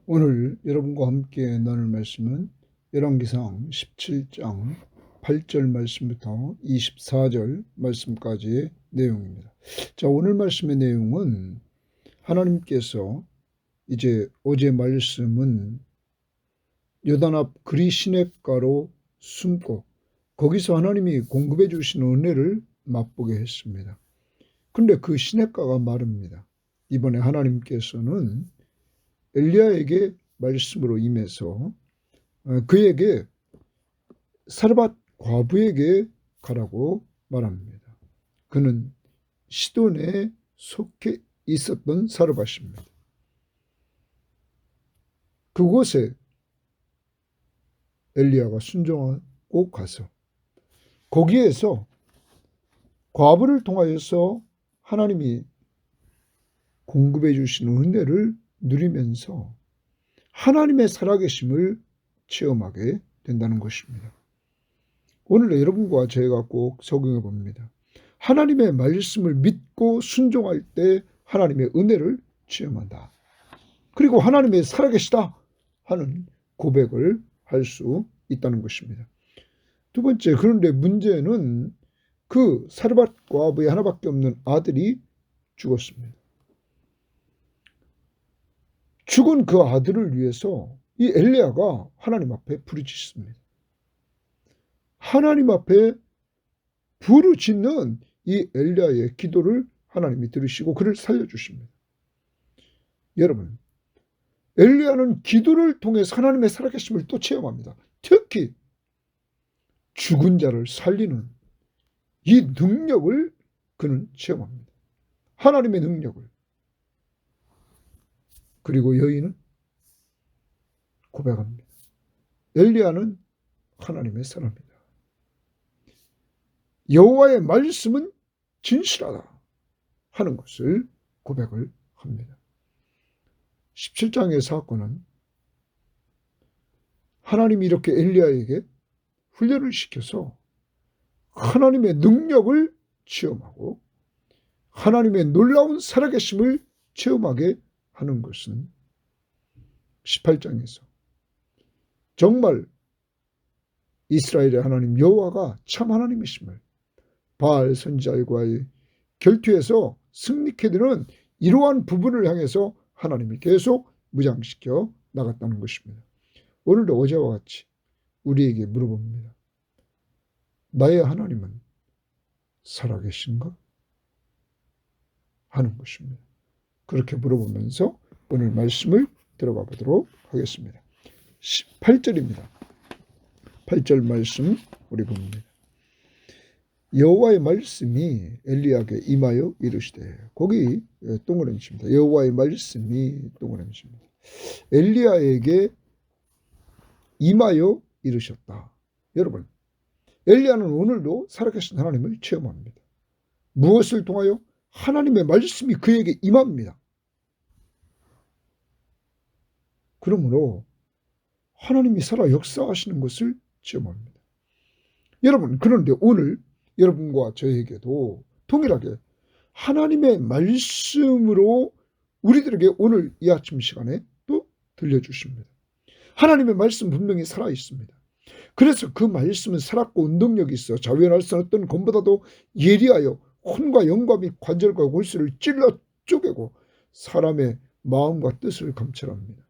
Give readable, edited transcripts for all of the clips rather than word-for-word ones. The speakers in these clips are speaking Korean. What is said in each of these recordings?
오늘 여러분과 함께 나눌 말씀은 열왕기상 17장 8절 말씀부터 24절 말씀까지의 내용입니다. 자, 오늘 말씀의 내용은 하나님께서 이제 어제 말씀은 요단 앞 그리 시냇가로 숨고 거기서 하나님이 공급해 주신 은혜를 맛보게 했습니다. 그런데 그 시냇가가 마릅니다. 이번에 하나님께서는 엘리야에게 말씀으로 임해서 그에게 사르밧 과부에게 가라고 말합니다. 그는 시돈에 속해 있었던 사르밧입니다. 그곳에 엘리야가 순종하고 가서 거기에서 과부를 통하여서 하나님이 공급해 주신 은혜를 누리면서 하나님의 살아계심을 체험하게 된다는 것입니다. 오늘 여러분과 저희가 꼭 적용해 봅니다. 하나님의 말씀을 믿고 순종할 때 하나님의 은혜를 체험한다. 그리고 하나님의 살아계시다 하는 고백을 할 수 있다는 것입니다. 두 번째, 그런데 문제는 그 사르밧 과부의 하나밖에 없는 아들이 죽었습니다. 죽은 그 아들을 위해서 이 엘리야가 하나님 앞에 부르짖습니다. 하나님 앞에 부르짖는 이 엘리야의 기도를 하나님이 들으시고 그를 살려주십니다. 여러분, 엘리야는 기도를 통해서 하나님의 살아계심을 또 체험합니다. 특히 죽은 자를 살리는 이 능력을 그는 체험합니다. 하나님의 능력을. 그리고 여인은 고백합니다. 엘리야는 하나님의 사람이다. 여호와의 말씀은 진실하다 하는 것을 고백을 합니다. 17장의 사건은 하나님이 이렇게 엘리야에게 훈련을 시켜서 하나님의 능력을 체험하고 하나님의 놀라운 살아계심을 체험하게 하는 것은 18장에서 정말 이스라엘의 하나님 여호와가 참 하나님이심을 바알 선지자와의 결투에서 승리케 되는 이러한 부분을 향해서 하나님이 계속 무장시켜 나갔다는 것입니다. 오늘도 어제와 같이 우리에게 물어봅니다. 나의 하나님은 살아계신가? 하는 것입니다. 그렇게 물어보면서 오늘 말씀을 들어가 보도록 하겠습니다. 18절입니다. 8절 말씀 우리 봅니다. 여호와의 말씀이 엘리야에게 임하여 이르시되, 거기 동그라미 칩니다. 여호와의 말씀이 동그라미 칩니다. 엘리야에게 임하여 이르셨다. 여러분, 엘리야는 오늘도 살아계신 하나님을 체험합니다. 무엇을 통하여? 하나님의 말씀이 그에게 임합니다. 그러므로 하나님이 살아 역사하시는 것을 체험합니다. 여러분, 그런데 오늘 여러분과 저에게도 동일하게 하나님의 말씀으로 우리들에게 오늘 이 아침 시간에 또 들려주십니다. 하나님의 말씀 분명히 살아있습니다. 그래서 그 말씀은 살았고 운동력이 있어 자유할 수 어떤 검보다도 예리하여 혼과 영과 및 관절과 골수를 찔러 쪼개고 사람의 마음과 뜻을 감찰합니다.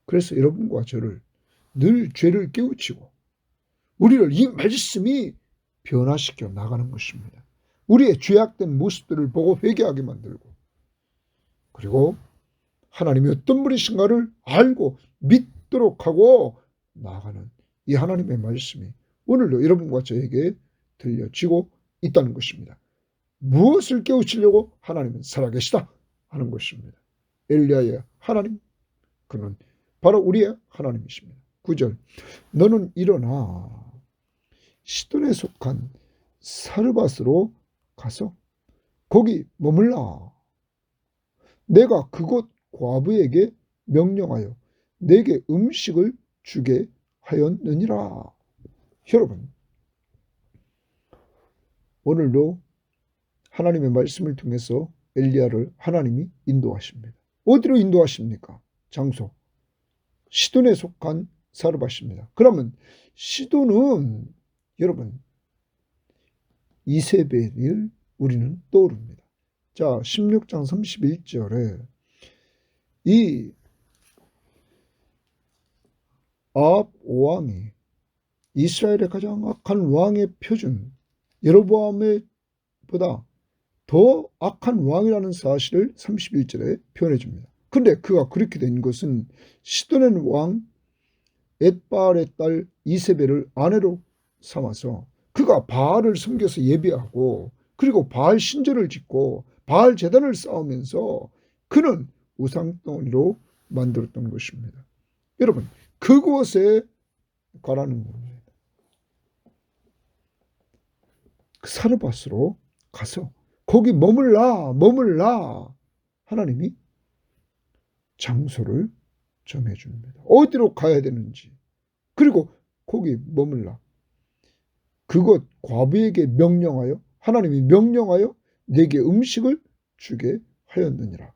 그래서 여러분과 저를 늘 죄를 깨우치고 우리를 이 말씀이 변화시켜 나가는 것입니다. 우리의 죄악된 모습들을 보고 회개하게 만들고, 그리고 하나님이 어떤 분이신가를 알고 믿도록 하고 나아가는 이 하나님의 말씀이 오늘도 여러분과 저에게 들려지고 있다는 것입니다. 무엇을 깨우치려고? 하나님은 살아계시다 하는 것입니다. 엘리야의 하나님, 그는 바로 우리의 하나님이십니다. 9절, 너는 일어나 시돈에 속한 사르밧으로 가서 거기 머물라. 내가 그곳 과부에게 명령하여 내게 음식을 주게 하였느니라. 여러분, 오늘도 하나님의 말씀을 통해서 엘리야를 하나님이 인도하십니다. 어디로 인도하십니까? 장소, 시돈에 속한 사르밧입니다. 그러면 시돈은 여러분 이세벨을 우리는 떠오릅니다. 자, 16장 31절에 이 아합 왕이 이스라엘의 가장 악한 왕의 표준 여로보암보다 더 악한 왕이라는 사실을 31절에 표현해 줍니다. 그런데 그가 그렇게 된 것은 시돈의 왕 엣바알의 딸 이세벨을 아내로 삼아서 그가 바알을 섬겨서 예배하고 그리고 바알 신전을 짓고 바알 제단을 쌓으면서 그는 우상덩이로 만들었던 것입니다. 여러분, 그곳에 가라는 겁니다. 그 사르밧으로 가서 거기 머물라 하나님이 장소를 정해줍니다. 어디로 가야 되는지 그리고 거기 머물라. 그곳 과부에게 명령하여 하나님이 명령하여 내게 음식을 주게 하였느니라.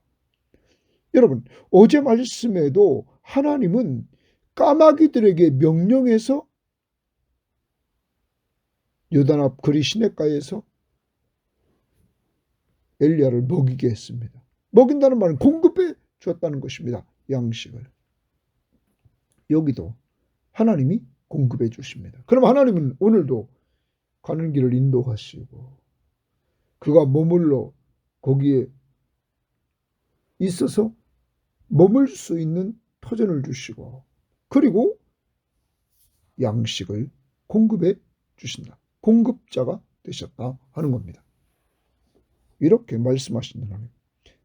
여러분, 어제 말씀에도 하나님은 까마귀들에게 명령해서 요단 앞 그리 시냇가에서 엘리야를 먹이게 했습니다. 먹인다는 말은 공급해 주었다는 것입니다. 양식을. 여기도 하나님이 공급해 주십니다. 그럼 하나님은 오늘도 가는 길을 인도하시고 그가 머물러 거기에 있어서 머물 수 있는 터전을 주시고 그리고 양식을 공급해 주신다. 공급자가 되셨다 하는 겁니다. 이렇게 말씀하신 하나님.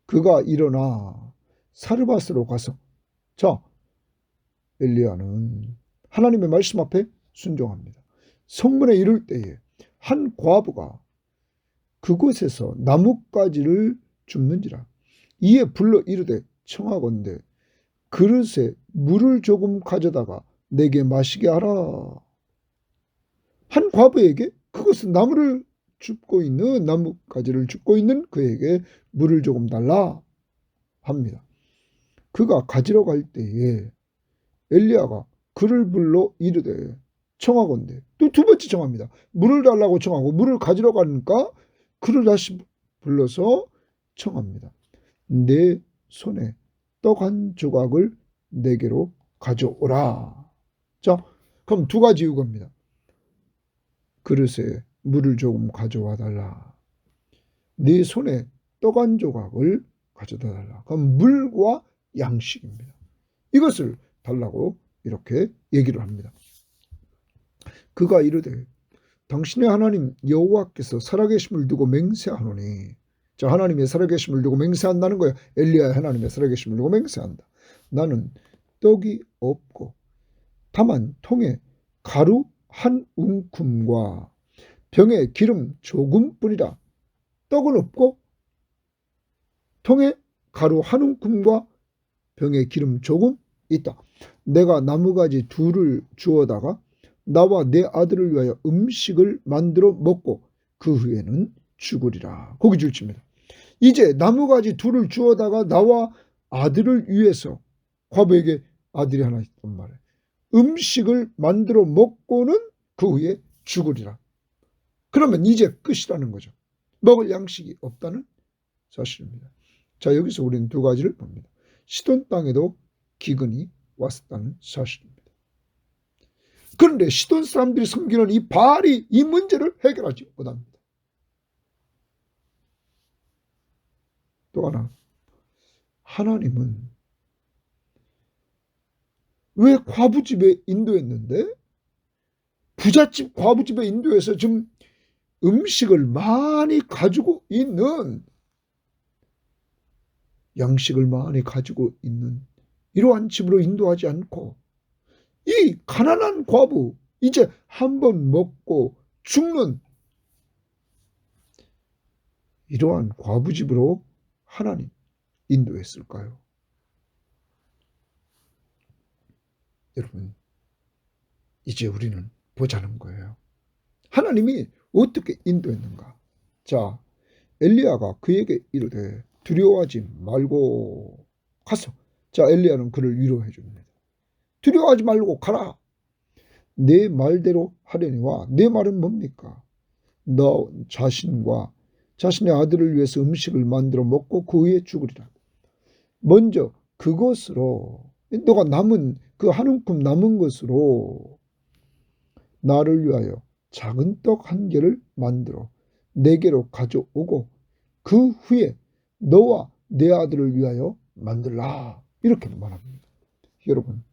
그가 일어나 사르밧으로 가서 자, 엘리야는 하나님의 말씀 앞에 순종합니다. 성문에 이를 때에 한 과부가 그곳에서 나뭇가지를 줍는지라 이에 불러 이르되 청하건대 그릇에 물을 조금 가져다가 내게 마시게 하라. 한 과부에게 그것은 나무를 줍고 있는 나뭇가지를 줍고 있는 그에게 물을 조금 달라 합니다. 그가 가지러 갈 때에 엘리야가 그를 불러 이르되 청하건대 또 두 번째 청합니다. 물을 달라고 청하고 물을 가지러 가니까 그를 다시 불러서 청합니다. 내 손에 떡 한 조각을 내게로 가져오라. 자, 그럼 두 가지 요구입니다. 그릇에 물을 조금 가져와 달라. 네 손에 떡 한 조각을 가져다 달라. 그럼 물과 양식입니다. 이것을 달라고 이렇게 얘기를 합니다. 그가 이르되 당신의 하나님 여호와께서 살아계심을 두고 맹세하노니 자, 하나님의 살아계심을 두고 맹세한다는 거예요. 엘리야의 하나님의 살아계심을 두고 맹세한다. 나는 떡이 없고 다만 통에 가루 한 움큼과 병에 기름 조금뿐이라. 떡은 없고 통에 가루 한 움큼과 병에 기름 조금 있다. 내가 나무가지 둘을 주어다가 나와 내 아들을 위하여 음식을 만들어 먹고 그 후에는 죽으리라. 거기 줄칩니다. 이제 나무가지 둘을 주어다가 나와 아들을 위해서 과부에게 아들이 하나 있단 말이에요. 음식을 만들어 먹고는 그 후에 죽으리라. 그러면 이제 끝이라는 거죠. 먹을 양식이 없다는 사실입니다. 자, 여기서 우리는 두 가지를 봅니다. 시돈 땅에도 기근이 왔었다는 사실입니다. 그런데 시돈 사람들이 섬기는 이 바알이 이 문제를 해결하지 못합니다. 또 하나, 하나님은 왜 과부집에 인도했는데 부잣집 과부집에 인도해서 지금 음식을 많이 가지고 있는 양식을 많이 가지고 있는 이러한 집으로 인도하지 않고 이 가난한 과부 이제 한번 먹고 죽는 이러한 과부집으로 하나님 인도했을까요? 여러분, 이제 우리는 보자는 거예요. 하나님이 어떻게 인도했는가? 자, 엘리야가 그에게 이르되 두려워하지 말고 가서 자, 엘리야는 그를 위로해 줍니다. 두려워하지 말고 가라. 내 말대로 하려니와 내 말은 뭡니까? 너 자신과 자신의 아들을 위해서 음식을 만들어 먹고 그 후에 죽으리라. 먼저 그것으로 너가 남은 그 한 움큼 남은 것으로 나를 위하여 작은 떡 한 개를 만들어 내게로 가져오고 그 후에 너와 내 아들을 위하여 만들라. 이렇게 말합니다. 여러분,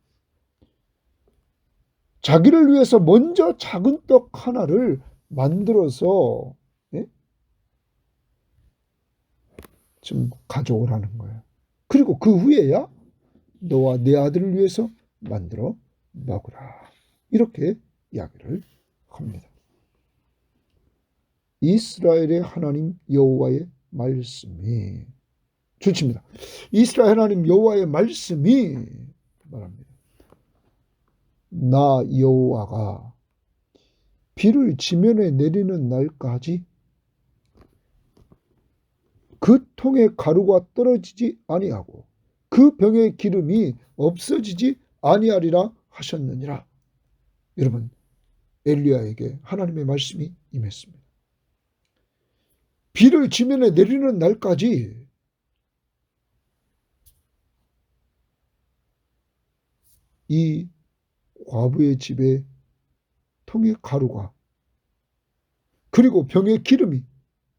자기를 위해서 먼저 작은 떡 하나를 만들어서 좀 가져오라는 거예요. 그리고 그 후에야 너와 내 아들을 위해서 만들어 먹으라. 이렇게 이야기를 합니다. 이스라엘의 하나님 여호와의 말씀이 좋습니다. 이스라엘 하나님 여호와의 말씀이 말합니다. 나 여호와가 비를 지면에 내리는 날까지 그 통에 가루가 떨어지지 아니하고 그 병의 기름이 없어지지 아니하리라 하셨느니라. 여러분, 엘리야에게 하나님의 말씀이 임했습니다. 비를 지면에 내리는 날까지 이 과부의 집에 통에 가루가 그리고 병의 기름이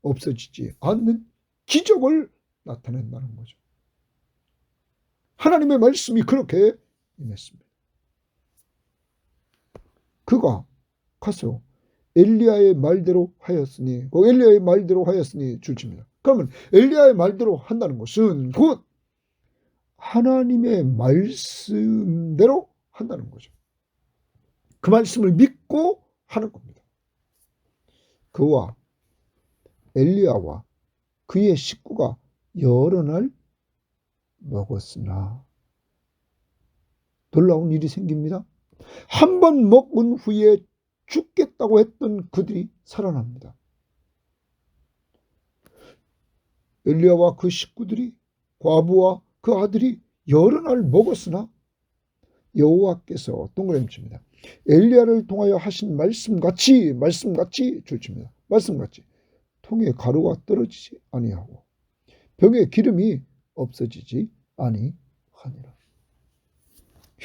없어지지 않는 기적을 나타낸다는 거죠. 하나님의 말씀이 그렇게 임했습니다. 그가 가서 엘리야의 말대로 하였으니, 엘리야의 말대로 하였으니 줄칩니다. 그러면 엘리야의 말대로 한다는 것은 곧 하나님의 말씀대로 한다는 거죠. 그 말씀을 믿고 하는 겁니다. 그와 엘리야와 그의 식구가 여러 날 먹었으나 놀라운 일이 생깁니다. 한 번 먹은 후에 죽겠다고 했던 그들이 살아납니다. 엘리야와 그 식구들이, 과부와 그 아들이 여러 날 먹었으나 여호와께서 동그라미 칩니다. 엘리야를 통하여 하신 말씀같이 줄칩니다. 말씀같이 통에 가루가 떨어지지 아니하고 병에 기름이 없어지지 아니하니라.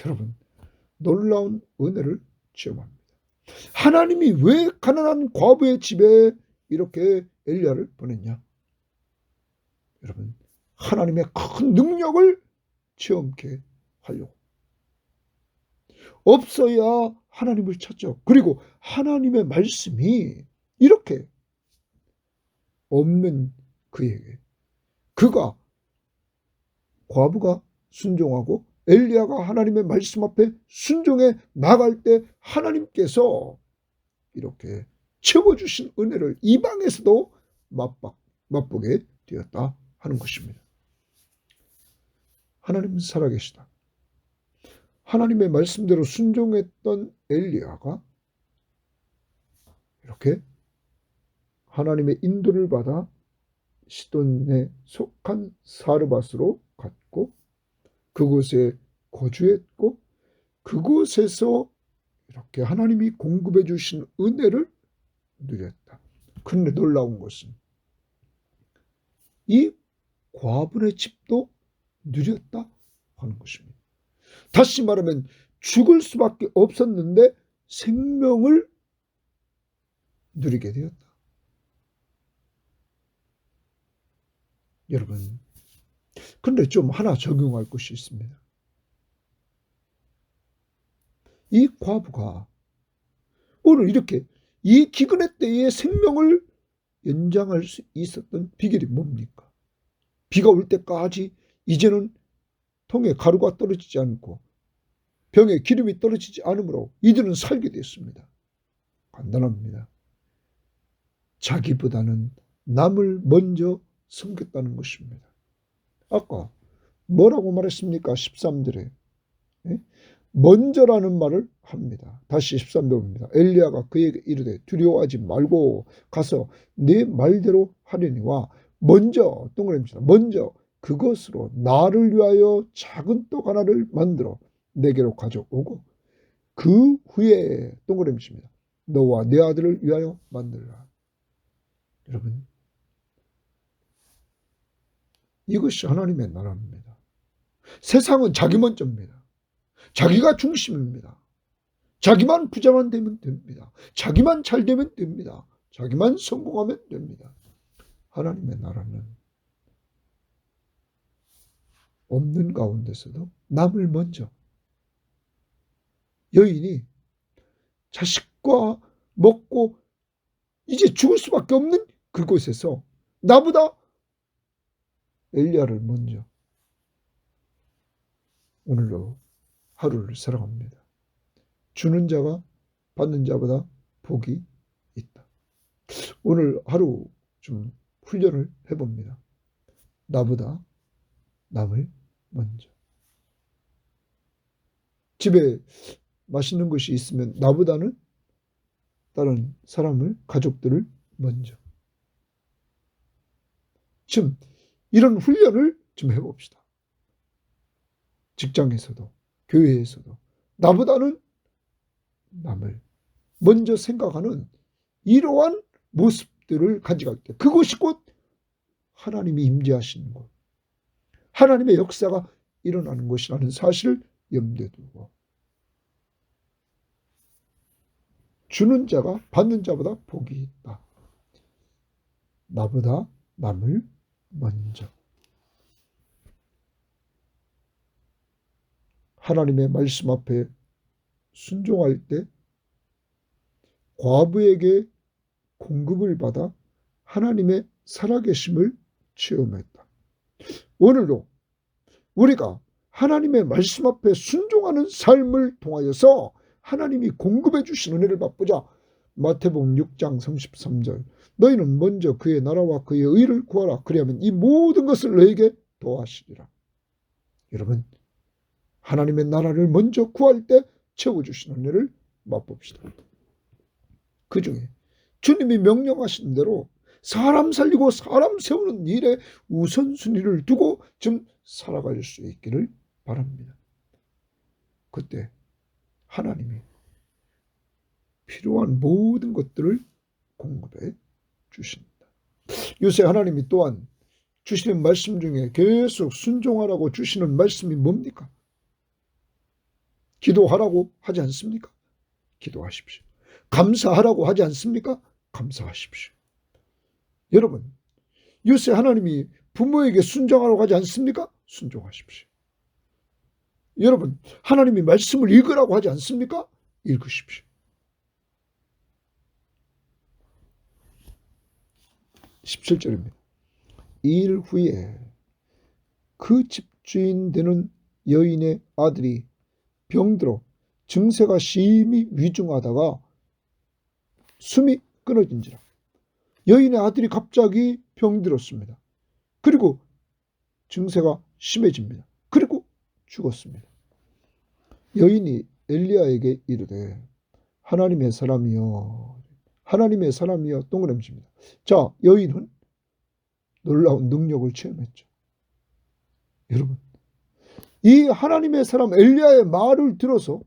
여러분, 놀라운 은혜를 체험합니다. 하나님이 왜 가난한 과부의 집에 이렇게 엘리야를 보냈냐? 여러분, 하나님의 큰 능력을 체험케 하려고. 없어야 하나님을 찾죠. 그리고 하나님의 말씀이 이렇게 없는 그에게, 그가, 과부가 순종하고 엘리야가 하나님의 말씀 앞에 순종해 나갈 때 하나님께서 이렇게 채워주신 은혜를 이방에서도 맛보게 되었다 하는 것입니다. 하나님은 살아계시다. 하나님의 말씀대로 순종했던 엘리야가 이렇게 하나님의 인도를 받아 시돈에 속한 사르밧으로 갔고 그곳에 거주했고 그곳에서 이렇게 하나님이 공급해 주신 은혜를 누렸다. 그런데 놀라운 것은 이 과부의 집도 누렸다 하는 것입니다. 다시 말하면 죽을 수밖에 없었는데 생명을 누리게 되었다. 여러분, 그런데 좀 하나 적용할 것이 있습니다. 이 과부가 오늘 이렇게 이 기근의 때에 생명을 연장할 수 있었던 비결이 뭡니까? 비가 올 때까지 이제는 통에 가루가 떨어지지 않고 병에 기름이 떨어지지 않으므로 이들은 살게 됐습니다. 간단합니다. 자기보다는 남을 먼저 섬겼다는 것입니다. 아까 뭐라고 말했습니까? 13절에 먼저라는 말을 합니다. 다시 13절입니다. 엘리야가 그에게 이르되 두려워하지 말고 가서 네 말대로 하려니와 먼저 동그라미 칩니다. 먼저 그것으로 나를 위하여 작은 떡 하나를 만들어 내게로 가져오고 그 후에 동그라미입니다. 너와 내 아들을 위하여 만들라. 여러분, 이것이 하나님의 나라입니다. 세상은 자기 먼저입니다. 자기가 중심입니다. 자기만 부자만 되면 됩니다. 자기만 잘 되면 됩니다. 자기만 성공하면 됩니다. 하나님의 나라는 없는 가운데서도 남을 먼저, 여인이 자식과 먹고 이제 죽을 수밖에 없는 그곳에서 나보다 엘리야를 먼저 오늘로 하루를 살아갑니다. 주는 자가 받는 자보다 복이 있다. 오늘 하루 좀 훈련을 해봅니다. 나보다 남을 먼저. 집에 맛있는 것이 있으면 나보다는 다른 사람을, 가족들을 먼저. 좀 이런 훈련을 좀 해봅시다. 직장에서도, 교회에서도 나보다는 남을 먼저 생각하는 이러한 모습들을 가져갈 때, 그것이 곧 하나님이 임재하시는 것, 하나님의 역사가 일어나는 것이라는 사실을 염두에 두고, 주는 자가 받는 자보다 복이 있다. 나보다 남을 먼저. 하나님의 말씀 앞에 순종할 때 과부에게 공급을 받아 하나님의 살아계심을 체험했다. 오늘도 우리가 하나님의 말씀 앞에 순종하는 삶을 통하여서 하나님이 공급해 주신 은혜를 맛보자. 마태복음 6장 33절. 너희는 먼저 그의 나라와 그의 의를 구하라. 그리하면 이 모든 것을 너에게 더하시리라. 여러분, 하나님의 나라를 먼저 구할 때 채워주신 은혜를 맛봅시다. 그 중에 주님이 명령하신 대로 사람 살리고 사람 세우는 일에 우선순위를 두고 좀 살아갈 수 있기를 바랍니다. 그때 하나님이 필요한 모든 것들을 공급해 주십니다. 요새 하나님이 또한 주시는 말씀 중에 계속 순종하라고 주시는 말씀이 뭡니까? 기도하라고 하지 않습니까? 기도하십시오. 감사하라고 하지 않습니까? 감사하십시오. 여러분, 요새 하나님이 부모에게 순종하라고 하지 않습니까? 순종하십시오. 여러분, 하나님이 말씀을 읽으라고 하지 않습니까? 읽으십시오. 17절입니다. 일 후에 그 집주인 되는 여인의 아들이 병들어 증세가 심히 위중하다가 숨이 끊어진지라. 여인의 아들이 갑자기 병들었습니다. 그리고 증세가 심해집니다. 그리고 죽었습니다. 여인이 엘리야에게 이르되 하나님의 사람이여, 하나님의 사람이여, 동그라미입니다. 자, 여인은 놀라운 능력을 체험했죠. 여러분, 이 하나님의 사람 엘리야의 말을 들어서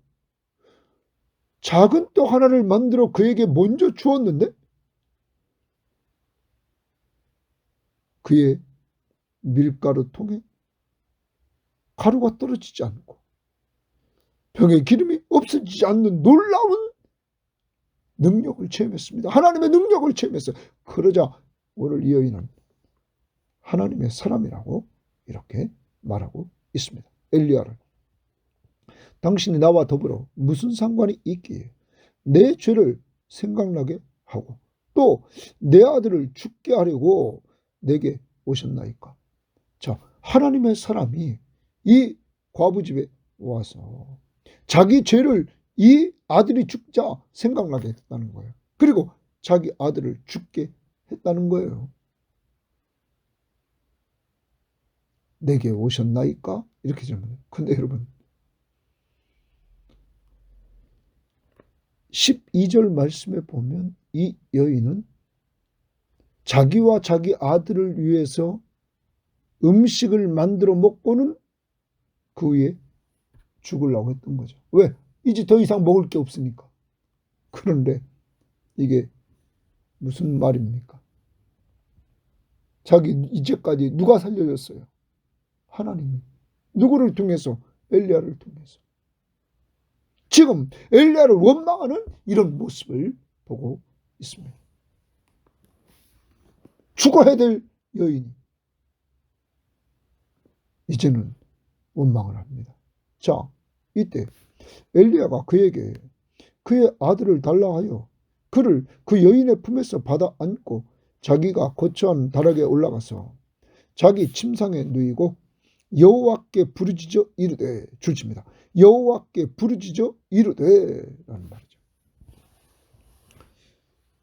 작은 떡 하나를 만들어 그에게 먼저 주었는데 그의 밀가루 통에 가루가 떨어지지 않고 병의 기름이 없어지지 않는 놀라운 능력을 체험했습니다. 하나님의 능력을 체험했어요. 그러자 오늘 이 여인은 하나님의 사람이라고 이렇게 말하고 있습니다. 엘리야를. 당신이 나와 더불어 무슨 상관이 있기에 내 죄를 생각나게 하고 또 내 아들을 죽게 하려고 내게 오셨나이까. 자, 하나님의 사람이 이 과부 집에 와서 자기 죄를 이 아들이 죽자 생각나게 했다는 거예요. 그리고 자기 아들을 죽게 했다는 거예요. 내게 오셨나이까? 이렇게 질문해요. 근데 여러분, 12절 말씀에 보면 이 여인은 자기와 자기 아들을 위해서 음식을 만들어 먹고는 그 위에 죽으려고 했던 거죠. 왜? 이제 더 이상 먹을 게 없으니까. 그런데 이게 무슨 말입니까? 자기 이제까지 누가 살려줬어요? 하나님이. 누구를 통해서? 엘리야를 통해서. 지금 엘리야를 원망하는 이런 모습을 보고 있습니다. 죽어야 될 여인이 이제는 원망을 합니다. 자, 이때 엘리야가 그에게 그의 아들을 달라 하여 그를 그 여인의 품에서 받아 안고 자기가 거처한 다락에 올라가서 자기 침상에 누이고 여호와께 부르짖어 이르되, 줄칩니다. 여호와께 부르짖어 이르되 라는 말이죠.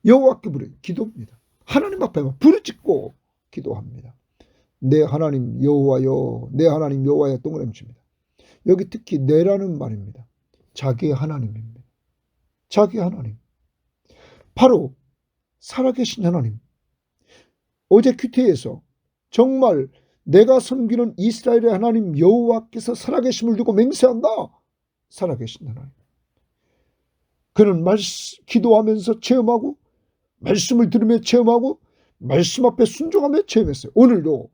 여호와께 기도입니다. 하나님 앞에 부르짖고 기도합니다. 내 하나님 여호와여, 내 하나님 여호와여 동그라미칩니다. 여기 특히 내라는 말입니다. 자기의 하나님입니다. 자기 하나님. 바로 살아계신 하나님. 어제 큐티에서 정말 내가 섬기는 이스라엘의 하나님 여호와께서 살아계심을 두고 맹세한다. 살아계신 하나님. 그는 기도하면서 체험하고 말씀을 들으며 체험하고 말씀 앞에 순종하며 체험했어요. 오늘도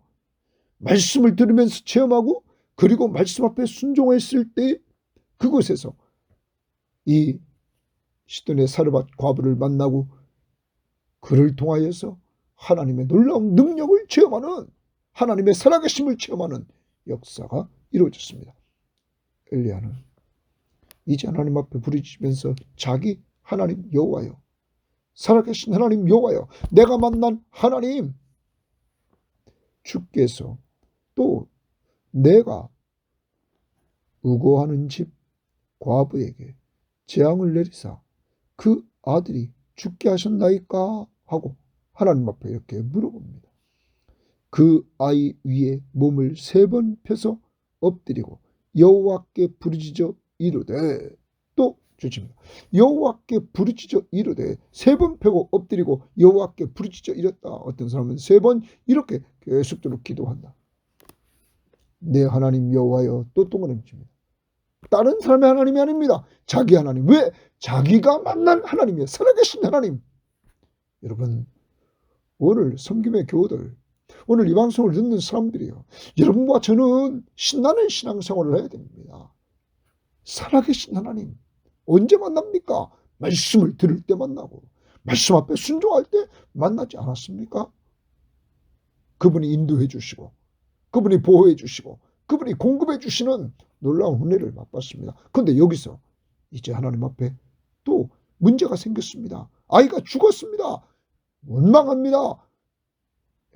말씀을 들으면서 체험하고 그리고 말씀 앞에 순종했을 때 그곳에서 이 시돈의 사르밧 과부를 만나고 그를 통하여서 하나님의 놀라운 능력을 체험하는, 하나님의 살아계심을 체험하는 역사가 이루어졌습니다. 엘리야는 이제 하나님 앞에 부르짖으면서 자기 하나님 여호와여, 살아계신 하나님 여호와여, 내가 만난 하나님, 주께서 또 내가 우고하는 집 과부에게 재앙을 내리사 그 아들이 죽게 하셨나이까 하고 하나님 앞에 이렇게 물어봅니다. 그 아이 위에 몸을 3번 펴서 엎드리고 여호와께 부르짖어 이르되, 또 주십니다. 여호와께 부르짖어 이르되 3번 펴고 엎드리고 여호와께 부르짖어 이랬다. 어떤 사람은 3번 이렇게 계속적으로 기도한다. 내 하나님 여호와여, 또 동그라미칩니다. 다른 사람의 하나님이 아닙니다. 자기 하나님. 왜? 자기가 만난 하나님이에요. 살아계신 하나님. 여러분, 오늘 섬김의 교우들, 오늘 이 방송을 듣는 사람들이요, 여러분과 저는 신나는 신앙생활을 해야 됩니다. 살아계신 하나님 언제 만납니까? 말씀을 들을 때 만나고 말씀 앞에 순종할 때 만나지 않았습니까? 그분이 인도해 주시고 그분이 보호해 주시고 그분이 공급해 주시는 놀라운 은혜를 맛봤습니다. 그런데 여기서 이제 하나님 앞에 또 문제가 생겼습니다. 아이가 죽었습니다. 원망합니다.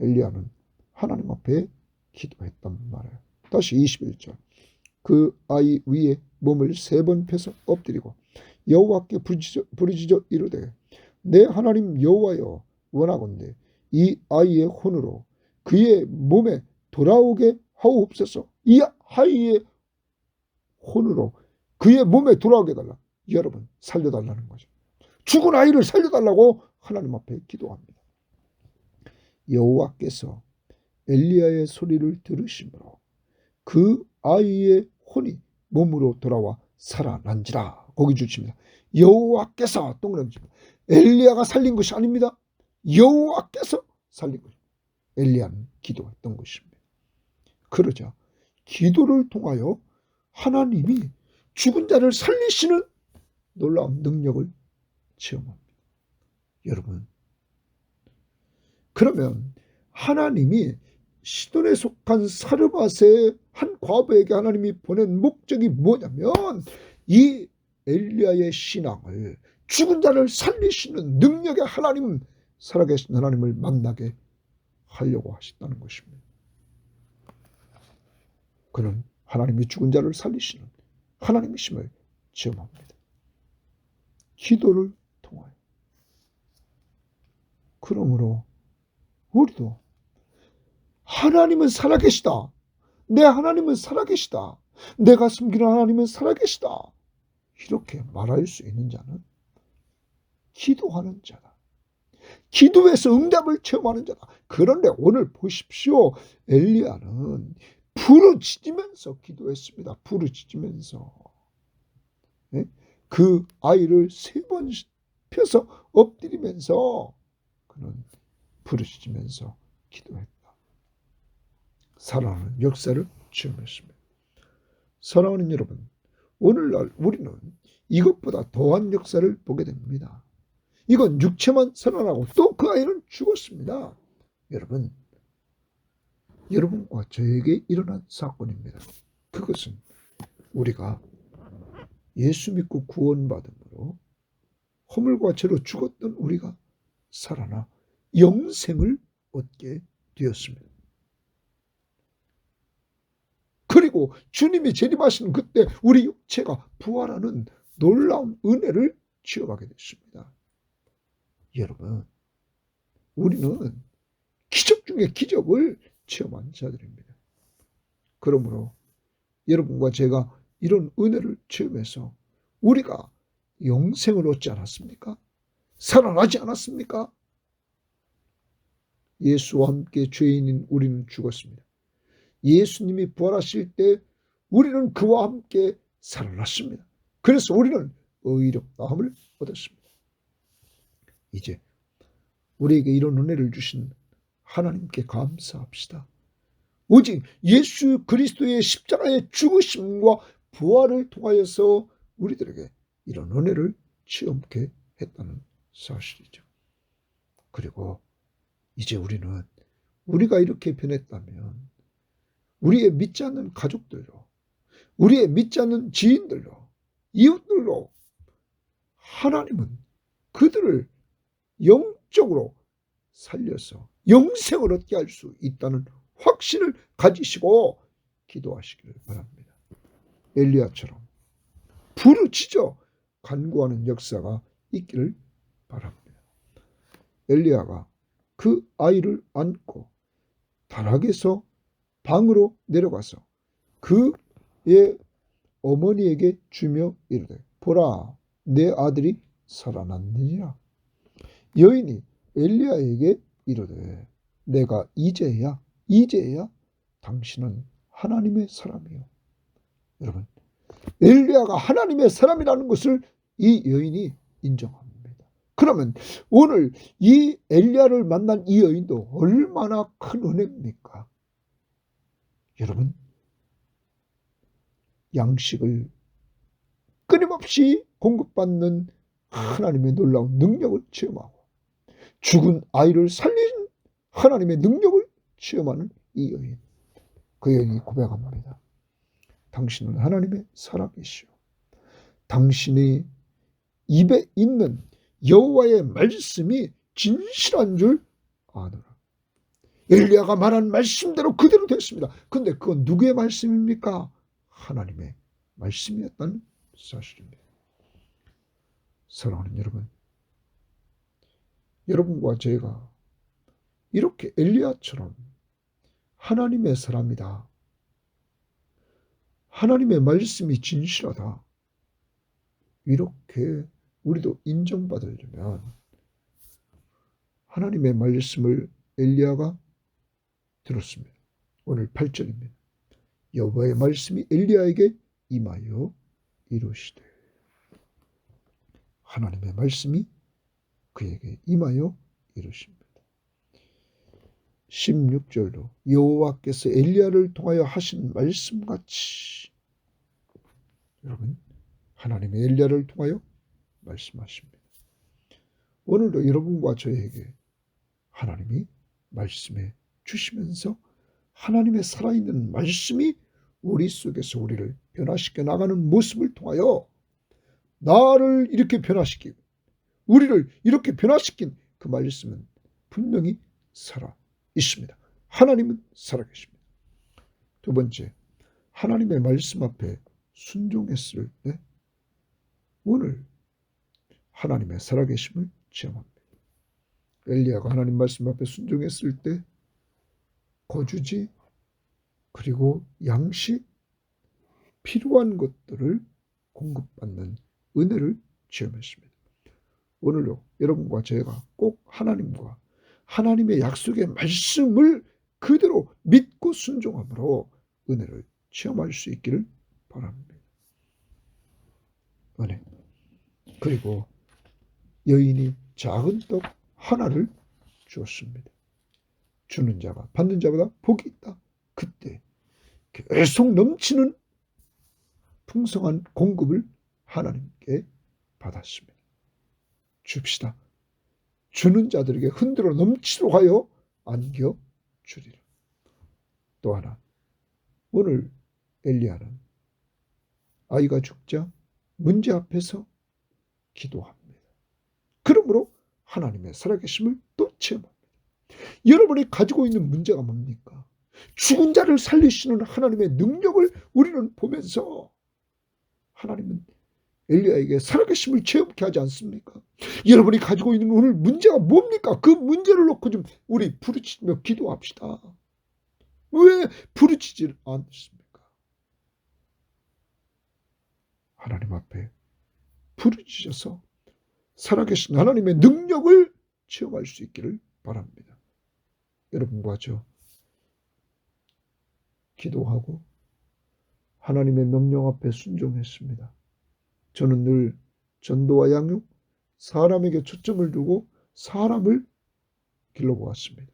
엘리야는 하나님 앞에 기도했단 말이에요. 다시 21절. 그 아이 위에 몸을 3번 펴서 엎드리고 여호와께 부르짖어 이르되, 내 하나님 여호와여, 원하건대 이 아이의 혼으로 그의 몸에 돌아오게 하옵소서. 이 아이의 혼으로 그의 몸에 돌아오게 달라. 여러분, 살려달라는 거죠. 죽은 아이를 살려달라고 하나님 앞에 기도합니다. 여호와께서 엘리야의 소리를 들으심으로 그 아이의 혼이 몸으로 돌아와 살아난지라. 거기 주십니다. 여호와께서 동그라미칩니다. 엘리야가 살린 것이 아닙니다. 여호와께서 살린 것입니다. 엘리야는 기도했던 것입니다. 그러자 기도를 통하여 하나님이 죽은 자를 살리시는 놀라운 능력을 체험합니다. 여러분, 그러면 하나님이 시돈에 속한 사르밧의 한 과부에게 하나님이 보낸 목적이 뭐냐면 이 엘리야의 신앙을, 죽은 자를 살리시는 능력의 하나님, 살아계신 하나님을 만나게 하려고 하셨다는 것입니다. 그는 하나님이 죽은 자를 살리시는 하나님이심을 체험합니다. 기도를 통하여. 그러므로 우리도 하나님은 살아계시다. 내 하나님은 살아계시다. 내가 섬기는 하나님은 살아계시다. 이렇게 말할 수 있는 자는 기도하는 자다. 기도에서 응답을 체험하는 자다. 그런데 오늘 보십시오. 엘리야는 부르짖으면서 기도했습니다. 부르짖으면서. 예? 그 아이를 3번 펴서 엎드리면서 그는 부르짖으면서 기도했다. 살아나는 역사를 체험했습니다. 사랑하는 여러분, 오늘날 우리는 이것보다 더한 역사를 보게 됩니다. 이건 육체만 살아나고 또 그 아이는 죽었습니다. 여러분과 저에게 일어난 사건입니다. 그것은 우리가 예수 믿고 구원받음으로 허물과 죄로 죽었던 우리가 살아나 영생을 얻게 되었습니다. 그리고 주님이 재림하시는 그때 우리 육체가 부활하는 놀라운 은혜를 체험하게 됐습니다. 여러분, 우리는 기적 중에 기적을 체험한 자들입니다. 그러므로 여러분과 제가 이런 은혜를 체험해서 우리가 영생을 얻지 않았습니까? 살아나지 않았습니까? 예수와 함께 죄인인 우리는 죽었습니다. 예수님이 부활하실 때 우리는 그와 함께 살아났습니다. 그래서 우리는 의롭다함을 얻었습니다. 이제 우리에게 이런 은혜를 주신 하나님께 감사합시다. 오직 예수 그리스도의 십자가의 죽으심과 부활을 통하여서 우리들에게 이런 은혜를 체험케 했다는 사실이죠. 그리고 이제 우리는 우리가 이렇게 변했다면 우리의 믿지 않는 가족들로, 우리의 믿지 않는 지인들로, 이웃들로 하나님은 그들을 영적으로 살려서 영생을 얻게 할 수 있다는 확신을 가지시고 기도하시기를 바랍니다. 엘리야처럼 부르짖어 간구하는 역사가 있기를 바랍니다. 엘리야가 그 아이를 안고 다락에서 방으로 내려가서 그의 어머니에게 주며 이르되 보라 내 아들이 살아났느니라. 여인이 엘리야에게 이르되 내가 이제야 당신은 하나님의 사람이요. 여러분, 엘리야가 하나님의 사람이라는 것을 이 여인이 인정합니다. 그러면 오늘 이 엘리야를 만난 이 여인도 얼마나 큰 은혜입니까? 여러분, 양식을 끊임없이 공급받는 하나님의 놀라운 능력을 체험하고 죽은 아이를 살린 하나님의 능력을 체험하는 이 여인. 그 여인이 고백합니다. 당신은 하나님의 살아계시오. 당신의 입에 있는 여호와의 말씀이 진실한 줄 아노라. 엘리야가 말한 말씀대로 그대로 됐습니다. 근데 그건 누구의 말씀입니까? 하나님의 말씀이었다는 사실입니다. 사랑하는 여러분, 여러분과 제가 이렇게 엘리야처럼 하나님의 사람이다, 하나님의 말씀이 진실하다, 이렇게 우리도 인정받으려면 하나님의 말씀을 엘리야가 들었습니다. 오늘 8절입니다. 여호와의 말씀이 엘리야에게 임하여 이루시되, 하나님의 말씀이 그에게 임하여 이루십니다. 16절로 여호와께서 엘리야를 통하여 하신 말씀같이, 여러분, 하나님의 엘리야를 통하여 말씀하십니다. 오늘도 여러분과 저에게 하나님이 말씀해 주시면서 하나님의 살아있는 말씀이 우리 속에서 우리를 변화시켜 나가는 모습을 통하여 나를 이렇게 변화시키고 우리를 이렇게 변화시킨 그 말씀은 분명히 살아 있습니다. 하나님은 살아계십니다. 두 번째, 하나님의 말씀 앞에 순종했을 때 오늘 하나님의 살아계심을 체험합니다. 엘리야가 하나님 말씀 앞에 순종했을 때 거주지 그리고 양식, 필요한 것들을 공급받는 은혜를 체험했습니다. 오늘도 여러분과 제가 꼭 하나님과 하나님의 약속의 말씀을 그대로 믿고 순종함으로 은혜를 체험할 수 있기를 바랍니다. 은혜. 그리고 여인이 작은 떡 하나를 주었습니다. 주는 자가 받는 자보다 복이 있다. 그때 계속 넘치는 풍성한 공급을 하나님께 받았습니다. 줍시다. 주는 자들에게 흔들어 넘치도록 하여 안겨주리라. 또 하나, 오늘 엘리야는 아이가 죽자 문제 앞에서 기도합니다. 그러므로 하나님의 살아계심을 또 체험합니다. 여러분이 가지고 있는 문제가 뭡니까? 죽은 자를 살리시는 하나님의 능력을 우리는 보면서 하나님은 엘리야에게 살아계심을 체험케 하지 않습니까? 여러분이 가지고 있는 오늘 문제가 뭡니까? 그 문제를 놓고 좀 우리 부르짖으며 기도합시다. 왜 부르짖지 않습니까? 하나님 앞에 부르짖어서 살아계신 하나님의 능력을 체험할 수 있기를 바랍니다. 여러분과 저 기도하고 하나님의 명령 앞에 순종했습니다. 저는 늘 전도와 양육, 사람에게 초점을 두고 사람을 길러보았습니다.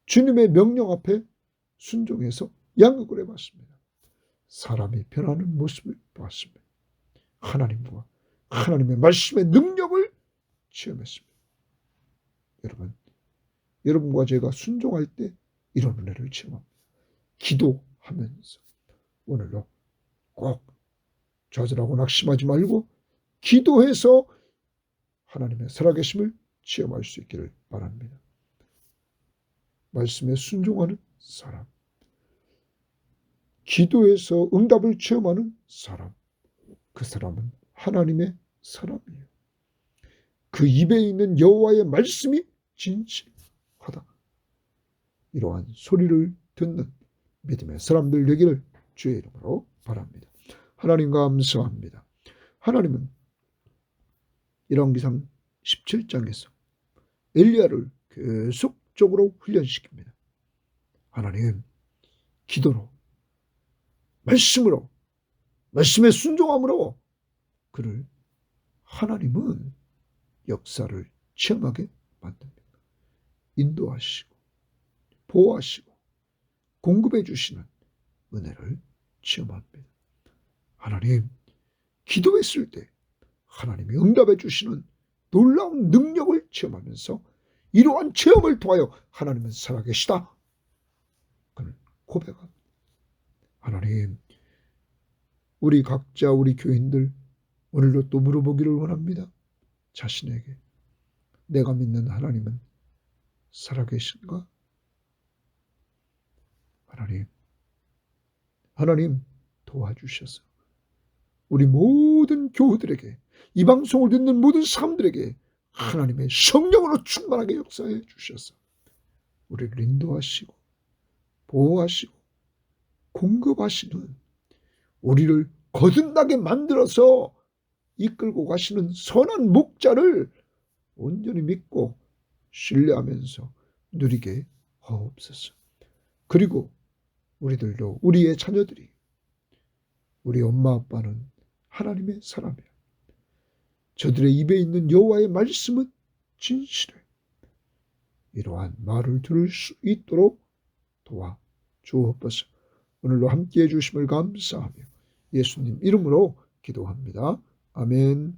주님의 명령 앞에 순종해서 양육을 해봤습니다. 사람이 변하는 모습을 보았습니다. 하나님과 하나님의 말씀의 능력을 체험했습니다. 여러분과 제가 순종할 때 이런 은혜를 체험합니다. 기도하면서 오늘도 꼭 좌절하고 낙심하지 말고 기도해서 하나님의 살아계심을 체험할 수 있기를 바랍니다. 말씀에 순종하는 사람, 기도해서 응답을 체험하는 사람, 그 사람은 하나님의 사람이에요. 그 입에 있는 여호와의 말씀이 진실하다. 이러한 소리를 듣는 믿음의 사람들 되기를 주의 이름으로 바랍니다. 하나님 감사합니다. 하나님은 열왕기상 17장에서 엘리야를 계속적으로 훈련시킵니다. 하나님, 기도로, 말씀으로, 말씀에 순종함으로 그를 하나님은 역사를 체험하게 만듭니다. 인도하시고 보호하시고 공급해 주시는 은혜를 체험합니다. 하나님, 기도했을 때 하나님이 응답해 주시는 놀라운 능력을 체험하면서 이러한 체험을 통하여 하나님은 살아계시다. 그는 고백합니다. 하나님, 우리 각자 우리 교인들 오늘도 또 물어보기를 원합니다. 자신에게 내가 믿는 하나님은 살아계신가? 하나님 도와주셔서 우리 모든 교우들에게 이 방송을 듣는 모든 사람들에게 하나님의 성령으로 충만하게 역사해 주셔서 우리를 인도하시고 보호하시고 공급하시는 우리를 거듭나게 만들어서 이끌고 가시는 선한 목자를 온전히 믿고 신뢰하면서 누리게 하옵소서. 그리고 우리들도 우리의 자녀들이 우리 엄마 아빠는 하나님의 사람이야. 저들의 입에 있는 여호와의 말씀은 진실해. 이러한 말을 들을 수 있도록 도와주옵소서. 오늘도 함께해 주심을 감사하며 예수님 이름으로 기도합니다. 아멘.